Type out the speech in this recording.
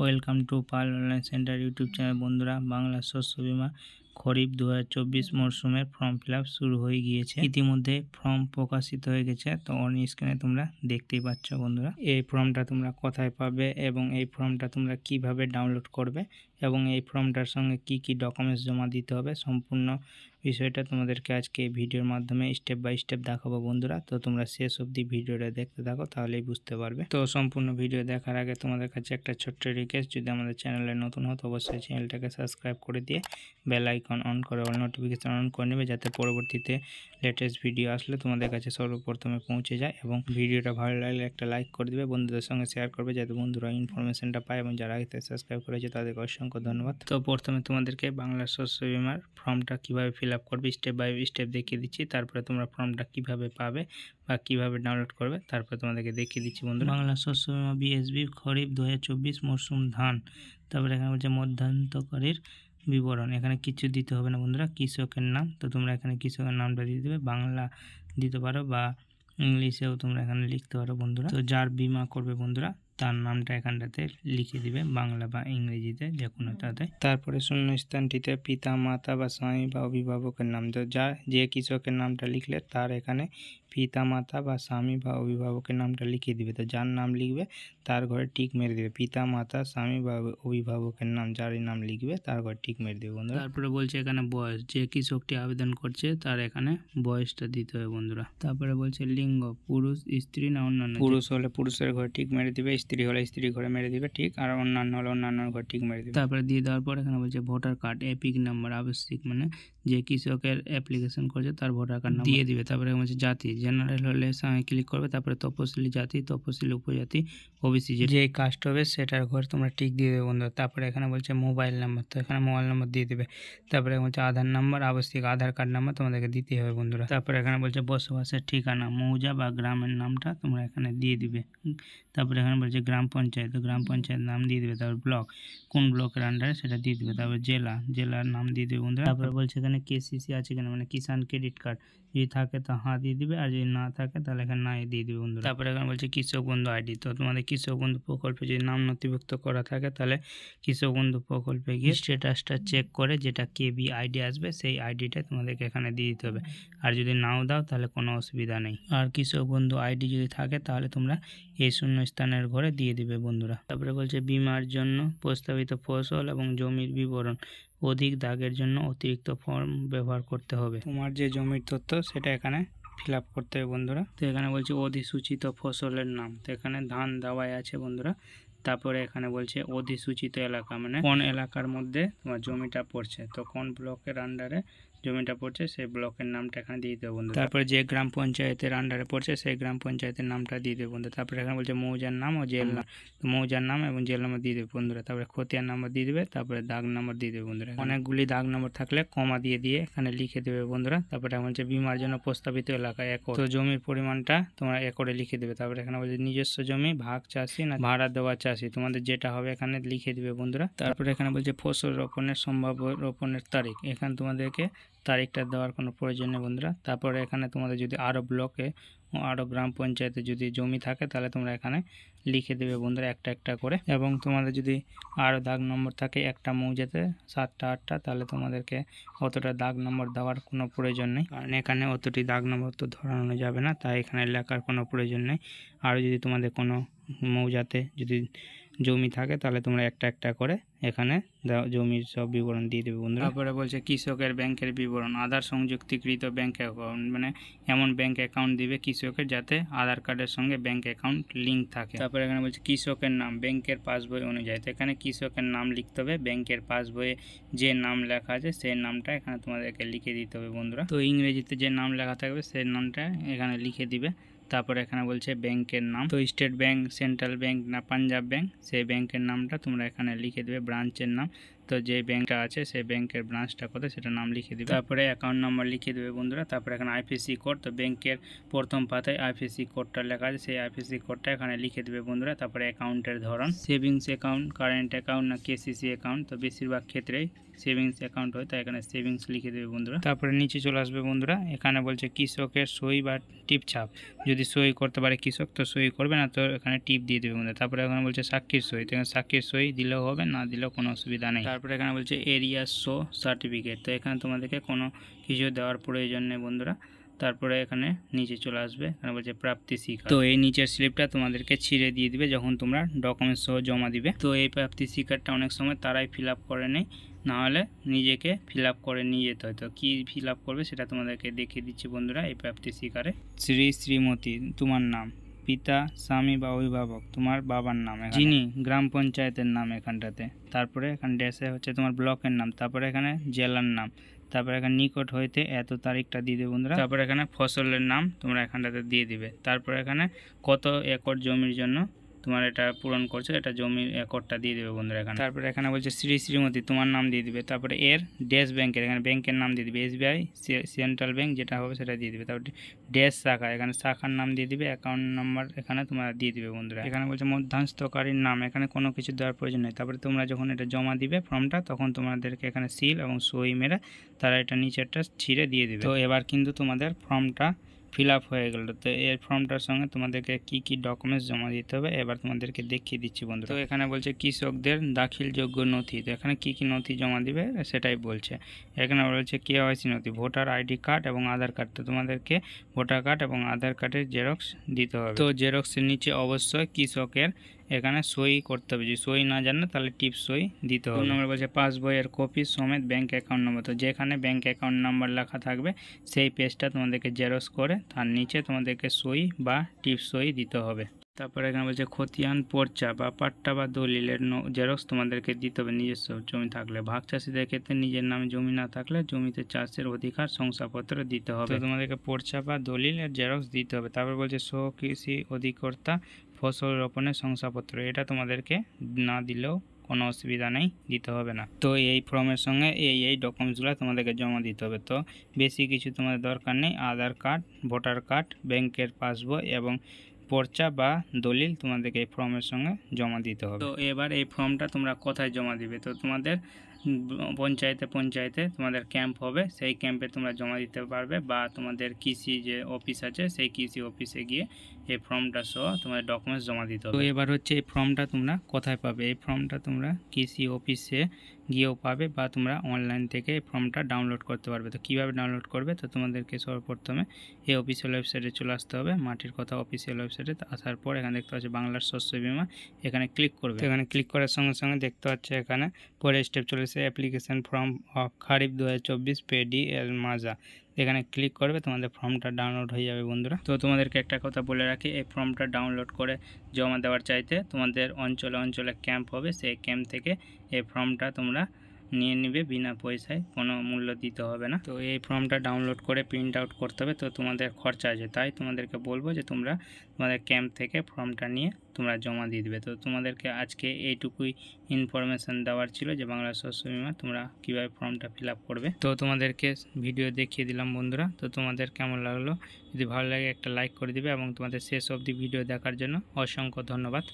Welcome to Pal online center YouTube channel. বন্ধুরা, বাংলা শস্য বীমা খরিফ 2024 মরশুমের ফর্ম ফিল আপ শুরু হয়ে গিয়েছে। ইতিমধ্যে ফর্ম প্রকাশিত হয়ে গেছে, তো অন স্ক্রিনে তোমরা দেখতেই পাচ্ছ। বন্ধুরা, এই ফর্মটা তোমরা কোথায় পাবে এবং এই ফর্মটা তোমরা কিভাবে ডাউনলোড করবে এবং এই ফর্মটার সঙ্গে কি কি ডকুমেন্টস জমা দিতে হবে, সম্পূর্ণ বিষয়টা তোমাদেরকে আজকে এই ভিডিওর মাধ্যমে স্টেপ বাই স্টেপ দেখাবো। বন্ধুরা, তো তোমরা শেষ অবধি ভিডিওটা দেখতে থাকো, তাহলেই বুঝতে পারবে। তো সম্পূর্ণ ভিডিও দেখার আগে তোমাদের কাছে একটা ছোট্ট রিকোয়েস্ট, যদি আমাদের চ্যানেলে নতুন হতো অবশ্যই চ্যানেলটাকে সাবস্ক্রাইব করে দিয়ে বেল আইকন অন করে অল নোটিফিকেশন অন করে নেবে, যাতে পরবর্তীতে লেটেস্ট ভিডিও আসলে তোমাদের কাছে সর্বপ্রথমে পৌঁছে যায়। এবং ভিডিওটা ভালো লাগলে একটা লাইক করে দেবে, বন্ধুদের সঙ্গে শেয়ার করবে, যাতে বন্ধুরা ইনফরমেশনটা পায়। এবং যারা আগে সাবস্ক্রাইব করেছে তাদেরকে অসংখ্য ধন্যবাদ। তো প্রথমে তোমাদেরকে বাংলা শস্য বীমার ফর্মটা কিভাবে ফিল আপ করবে স্টেপ বাই স্টেপ দেখিয়ে দিচ্ছি। তারপরে তোমরা ফর্মটা কিভাবে পাবে বা কিভাবে ডাউনলোড করবে তারপরে তোমাদেরকে দেখিয়ে দিচ্ছি। বন্ধু, বাংলা শস্য বীমা বিএসবি খরিফ 2024 মরশুম ধান। তারপরে এখানে বলছে মধ্যান্তকারীর বিবরণ। এখানে কিছু দিতে হবে না বন্ধুরা, কৃষকের নাম। তো তোমরা এখানে কৃষকের নামটা দিয়ে দেবে, বাংলা দিতে পারো বা ইংলিশেও তোমরা এখানে লিখতে পারো। বন্ধুরা, তো যার বিমা করবে বন্ধুরা তার নামটা এখানটাতে লিখে দিবে, বাংলা বা ইংরেজিতে যে কোনোটাতে। তারপরে শূন্যস্থানটিতে পিতা মাতা বা স্বামী বা অভিভাবকের নাম। তো যে কৃষকের নামটা লিখলে তার এখানে পিতা মাতা বা স্বামী বা অভিভাবকের নামটা লিখে দিবে। তো যার নাম লিখবে তার ঘরে টিক মেরে দিবে, পিতা মাতা স্বামী বা অভিভাবকের নাম যারই নাম লিখবে তার ঘরে টিক মেরে দিবে। বন্ধুরা, তারপরে বলছে এখানে বয়স, যে কৃষকটি আবেদন করছে তার এখানে বয়সটা দিতে হবে। বন্ধুরা, তারপরে বলছে লিঙ্গ, পুরুষ স্ত্রী না অন্যান্য। পুরুষ হলে পুরুষের ঘরে টিক মেরে দিবে, স্ত্রী হলে স্ত্রী ঘরে মেরে দিবে ঠিক, আর অন্যান্য হলে অন্যান্য ঘরে টিক মেরে দিবে। তারপরে দিয়ে দেওয়ার পর এখানে বলছে ভোটার কার্ড এপিক নাম্বার আবশ্যিক, মানে যে কৃষকের অ্যাপ্লিকেশন করছে তার ভোটার কার্ড দিয়ে দিবে। তারপরে বলছে জাতি, জেনারেল হলে ক্লিক করবে, তারপরে তপশিলি জাতি, তপশিলি উপজাতি, ওবিসি যে কাস্ট হবে সেটার ঘর তোমরা টিক দিয়ে দেবে। বন্ধুরা, তারপরে এখানে বলছে মোবাইল নাম্বার, তো এখানে মোবাইল নাম্বার দিয়ে দেবে। তারপরে বলছে আধার নাম্বার আবশ্যিক, আধার কার্ড নাম্বার তোমাদেরকে দিতে হবে। বন্ধুরা, তারপরে এখানে বলছে বসবাসের ঠিকানা, মৌজা বা গ্রামের নামটা তোমরা এখানে দিয়ে দিবে। তারপরে এখানে বলছে গ্রাম পঞ্চায়েত, গ্রাম পঞ্চায়েত নাম দিয়ে দেবে। তারপর ব্লক, কোন ব্লকের আন্ডারে সেটা দিয়ে দেবে। তারপর জেলা, জেলার নাম দিয়ে দেবে। বন্ধুরা, তারপরে বলছে এখানে কেসিসি আছে কিনা, মানে কিষাণ ক্রেডিট কার্ড, যদি থাকে তো হ্যাঁ দিয়ে দিবে, আর যদি না থাকে তাহলে এখানে নাই দিয়ে দিবে। বন্ধুরা, তারপরে এখানে বলছে কৃষক বন্ধু আইডি। তো তোমাদের কৃষক বন্ধু প্রকল্পে যদি নাম নথিভুক্ত করা থাকে তাহলে কৃষক বন্ধু প্রকল্পে গিয়ে স্ট্যাটাসটা চেক করে যেটা কেবি আইডি আসবে সেই আইডিটা তোমাদেরকে এখানে দিয়ে দিতে হবে। আর যদি নাও দাও তাহলে কোনো অসুবিধা নেই। আর কৃষক বন্ধু আইডি যদি থাকে তাহলে তোমরা এই শূন্যস্থানের ঘরে দিয়ে দিবে। বন্ধুরা, তারপরে বলছে বিমার জন্য প্রস্তাবিত ফসল এবং জমির বিবরণ, অধিক দাগের জন্য অতিরিক্ত ফর্ম ব্যবহার করতে হবে। তোমার যে জমির তথ্য সেটা এখানে ফিল আপ করতে হবে। বন্ধুরা, তো এখানে বলছে অধিসূচিত ফসলের নাম, তো এখানে ধান দেওয়াই আছে। বন্ধুরা, তারপরে এখানে বলছে অধিসূচিত এলাকা, মানে কোন এলাকার মধ্যে তোমার জমিটা পড়ছে, তো কোন ব্লকের আন্ডারে জমিটা পড়ছে সেই ব্লকের নামটা এখানে দিয়ে দেবো। বন্ধু, তারপরে যে গ্রাম পঞ্চায়েতের আন্ডারে পড়ছে সেই গ্রাম পঞ্চায়েতের নামটা দিয়ে দেবো। বন্ধু, তারপরে এখানে বলছে মৌজার নাম ও জেল নাম, তো মৌজার নাম এবং জেল নাম্বার দিয়ে দেবে। বন্ধুরা, তারপরে খতিয়ান নাম্বার দিয়ে দেবে, তারপরে দাগ নাম্বার দিয়ে দেবে। বন্ধুরা, অনেকগুলি দাগ নাম্বার থাকলে কমা দিয়ে এখানে লিখে দেবে। বন্ধুরা, তারপরে বলছে বিমার জন্য প্রস্তাবিত এলাকা একর, তো জমির পরিমাণটা তোমরা একরে লিখে দেবে। তারপরে এখানে বলছে নিজস্ব জমি, ভাগ চাষি না ভাড়া দেওয়া চাষি, তোমাদের যেটা হবে এখানে লিখে দিবে। বন্ধুরা, তারপরে এখানে বলছে ফসল রোপণের সম্ভাব্য রোপণের তারিখ, এখানে তোমাদেরকে তারিখটা দেওয়ার কোনো প্রয়োজন নেই। বন্ধুরা, তারপরে এখানে তোমাদের যদি আরও ব্লকে আরও গ্রাম পঞ্চায়েতে যদি জমি থাকে তাহলে তোমরা এখানে লিখে দেবে। বন্ধুরা, একটা একটা করে। এবং তোমাদের যদি আরও দাগ নম্বর থাকে একটা মৌজাতে 7টা 8টা, তাহলে তোমাদেরকে অতটা দাগ নম্বর দেওয়ার কোনো প্রয়োজন নেই, কারণ এখানে অতটি দাগ নম্বর তো ধরানো যাবে না, তাই এখানে লেখার কোনো প্রয়োজন নেই। আর যদি তোমাদের কোনো মৌজাতে যদি জমি থাকে তাহলে তোমরা একটা একটা করে এখানে জমির সব বিবরণ দিয়ে দেবে। বন্ধুরা, তারপরে বলছে কৃষকের ব্যাংকের বিবরণ, আধার সংযুক্তিকৃত ব্যাংক অ্যাকাউন্ট, মানে এমন ব্যাংক অ্যাকাউন্ট দিবে কৃষকের যাতে আধার কার্ডের সঙ্গে ব্যাংক অ্যাকাউন্ট লিঙ্ক থাকে। তারপরে এখানে বলছে কৃষকের নাম ব্যাংকের পাসবই অনুযায়ী, তো এখানে কৃষকের নাম লিখতে হবে, ব্যাংকের পাসবইয়ে যে নাম লেখা আছে সেই নামটা এখানে তোমাদেরকে লিখে দিতে হবে। বন্ধুরা, তো ইংরেজিতে যে নাম লেখা থাকবে সেই নামটা এখানে লিখে দিবে। তারপরে এখানে বলছে ব্যাংকের নাম, তো স্টেট ব্যাংক, সেন্ট্রাল ব্যাংক না পাঞ্জাব ব্যাংক, সেই ব্যাংকের নামটা তোমরা এখানে লিখে দেবে, ব্রাঞ্চের নাম। তো যে ব্যাংকটা আছে সেই ব্যাংকের ব্রাঞ্চটা কোথায় সেটা নাম লিখে দেবে। তারপরে অ্যাকাউন্ট নাম্বার লিখে দেবে বন্ধুরা। তারপরে এখানে আইপিসি কোড, তো ব্যাংকের প্রথম পাতায় আইপিসি কোডটা লেখা আছে, সেই আইপিসি কোডটা এখানে লিখে দেবে বন্ধুরা। তারপরে অ্যাকাউন্টের ধরন, সেভিংস অ্যাকাউন্ট, কারেন্ট অ্যাকাউন্ট না কেসিসি অ্যাকাউন্ট, তো বেশিরভাগ ক্ষেত্রেই সেভিংস অ্যাকাউন্ট হয়, তাই এখানে সেভিংস লিখে দেবে বন্ধুরা। তারপরে নিচে চলে আসবে বন্ধুরা, এখানে বলছে কৃষকের সই বা টিপ ছাপ, যদি সই করতে পারে কৃষক তো সই করবে, না তো এখানে টিপ দিয়ে দেবে বন্ধুরা। তারপরে এখানে বলছে সাক্ষীর সই, তো এখানে সাক্ষীর সই দিলেও হবে, না দিলেও কোনো অসুবিধা নেই। তারপরে এখানে বলছে এরিয়া শো সার্টিফিকেট, তো এখানে তোমাদেরকে কোনো কিছু দেওয়ার প্রয়োজন নেই বন্ধুরা। তারপরে এখানে নিচে চলে আসবে, এখানে বলছে প্রাপ্তি স্বীকার, তো এই নিচের স্লিপটা তোমাদেরকে ছিঁড়ে দিয়ে দিবে যখন তোমরা ডকুমেন্টস সহ জমা দিবে। তো এই প্রাপ্তি স্বীকারটা অনেক সময় তারাই ফিল আপ করে নেয়, নাহলে নিজেকে ফিল আপ করে নিয়ে যেতে হয়। তো কী ফিল আপ করবে সেটা তোমাদেরকে দেখিয়ে দিচ্ছি বন্ধুরা। এই প্রাপ্তি স্বীকারে শ্রী শ্রীমতী তোমার নাম, পিতা স্বামী বা অভিভাবক তোমার বাবার নাম, যিনি গ্রাম পঞ্চায়েতের নাম এখানটাতে, তারপরে এখানে ড্যাশে হচ্ছে তোমার ব্লকের নাম, তারপরে এখানে জেলার নাম, তারপরে এখানে নিকট হইতে এত তারিখটা দিয়ে দেবে বন্ধুরা। তারপরে এখানে ফসলের নাম তোমরা এখানটাতে দিয়ে দিবে। তারপরে এখানে কত একর জমির জন্য তোমার এটা পূরণ করছো, এটা জমির একরটা দিয়ে দেবে বন্ধুরা এখানে। তারপরে এখানে বলছে শ্রী শ্রীমতী তোমার নাম দিয়ে দিবে। তারপরে এর ড্যাশ ব্যাংকের, এখানে ব্যাংকের নাম দিয়ে দিবে, এসবিআই সেন্ট্রাল ব্যাংক যেটা হবে সেটা দিয়ে দিবে। তারপরে ড্যাশ শাখা, এখানে শাখার নাম দিয়ে দিবে, অ্যাকাউন্ট নাম্বার এখানে তোমরা দিয়ে দিবে বন্ধুরা। এখানে বলছে মধ্যাস্থকারীর নাম, এখানে কোনো কিছু দেওয়ার প্রয়োজন নেই। তারপরে তোমরা যখন এটা জমা দিবে ফর্মটা, তখন তোমাদেরকে এখানে সিল এবং সই মেরে তারা এটা নিচেরটা ছিঁড়ে দিয়ে দিবে। তো এবার কিন্তু তোমাদের ফর্মটা ফিল আপ হয়ে গেল। তো এই ফর্মটার সঙ্গে তোমাদেরকে কি কি ডকুমেন্টস জমা দিতে হবে এবার তোমাদেরকে দেখিয়ে দিচ্ছি বন্ধু। তো এখানে বলছে কৃষকদের দাখিলযোগ্য নথি, তো এখানে কি কি নথি জমা দিবে সেটাই বলছে। এখানে বলছে কেওয়াইসি নথি, ভোটার আইডি কার্ড এবং আধার কার্ড, তো তোমাদেরকে ভোটার কার্ড এবং আধার কার্ডের জেরক্স দিতে হবে। তো জেরক্সের নিচে অবশ্যই কৃষকের এখানে সই করতে হবে, যদি সই না জানো তাহলে টিপ সই দিতে হবে। নম্বর বলছে পাসবইয়ের কপি সমেত ব্যাংক অ্যাকাউন্ট নম্বর, তো যেখানে ব্যাংক অ্যাকাউন্ট নাম্বার লেখা থাকবে সেই পেজটা তোমাদেরকে জেরক্স করে তার নিচে তোমাদেরকে সই বা টিপ সই দিতে হবে। তারপরে এখানে বলছে খতিয়ান পর্চা বা পাট্টা বা দলিলের জেরক্স তোমাদেরকে দিতে হবে নিজস্ব জমি থাকলে। ভাগ চাষিদের ক্ষেত্রে নিজের নামে জমি না থাকলে জমিতে চাষের অধিকার শংসাপত্র দিতে হবে, তো তোমাদেরকে পর্চা বা দলিলের জেরক্স দিতে হবে। তারপর বলছে স্বকৃষি অধিকর্তা ফসল রোপণের শংসাপত্র, এটা তোমাদেরকে না দিলেও কোনো অসুবিধা নেই, দিতে হবে না। তো এই ফর্মের সঙ্গে এই ডকুমেন্টসগুলো তোমাদেরকে জমা দিতে হবে। তো বেশি কিছু তোমাদের দরকার নেই, আধার কার্ড, ভোটার কার্ড, ব্যাংকের পাসবই এবং পর্চা বা দলিল তোমাদেরকে এই ফর্মের সঙ্গে জমা দিতে হবে। তো এবার এই ফর্মটা তোমরা কোথায় জমা দিবে, তো তোমাদের পঞ্চায়েতে তোমাদের ক্যাম্প হবে, সেই ক্যাম্পে তোমরা জমা দিতে পারবে, বা তোমাদের কৃষি যে অফিস আছে সেই কৃষি অফিসে গিয়ে এই ফর্মটা সহ তোমাদের ডকুমেন্টস জমা দিতে হবে। তো এবার হচ্ছে এই ফর্মটা তোমরা কোথায় পাবে, এই ফর্মটা তোমরা কৃষি অফিসে গিয়েও পাবে, বা তোমরা অনলাইন থেকে এই ফর্মটা ডাউনলোড করতে পারবে। তো কীভাবে ডাউনলোড করবে, তো তোমাদেরকে সর্বপ্রথমে এই অফিসিয়াল ওয়েবসাইটে চলে আসতে হবে, মাটির কথা অফিসিয়াল ওয়েবসাইটে। আসার পর এখানে দেখতে পাচ্ছি বাংলার শস্য বীমা, এখানে ক্লিক করবে। এখানে ক্লিক করার সঙ্গে সঙ্গে দেখতে পাচ্ছে এখানে পরে স্টেপ চলেছে application form of kharif 2024 paddy এল মাজা, এখানে ক্লিক করবে, তোমাদের ফর্মটা ডাউনলোড হয়ে যাবে বন্ধুরা। তো তোমাদেরকে একটা কথা বলে রাখি, এই ফর্মটা ডাউনলোড করে জমা দেওয়ার চাইতে তোমাদের অঞ্চলে ক্যাম্প হবে, সেই ক্যাম্প থেকে এই ফর্মটা তোমরা নিয়ে নিবে বিনা পয়সায়, কোনো মূল্য দিতে হবে না। তো এই ফর্মটা ডাউনলোড করে প্রিন্ট আউট করতে হবে, তো তোমাদের খরচা আছে, তাই তোমাদেরকে বলবো যে তোমরা তোমাদের ক্যাম্প থেকে ফর্মটা নিয়ে তোমরা জমা দিয়ে দিবে। তো তোমাদেরকে আজকে এইটুকুই ইনফরমেশান দেওয়ার ছিল যে বাংলা শস্য বীমা তোমরা কীভাবে ফর্মটা ফিল আপ করবে। তো তোমাদেরকে ভিডিও দেখিয়ে দিলাম বন্ধুরা। তো তোমাদের কেমন লাগলো, যদি ভালো লাগে একটা লাইক করে দিবে এবং তোমাদের শেষ অবধি ভিডিও দেখার জন্য অসংখ্য ধন্যবাদ।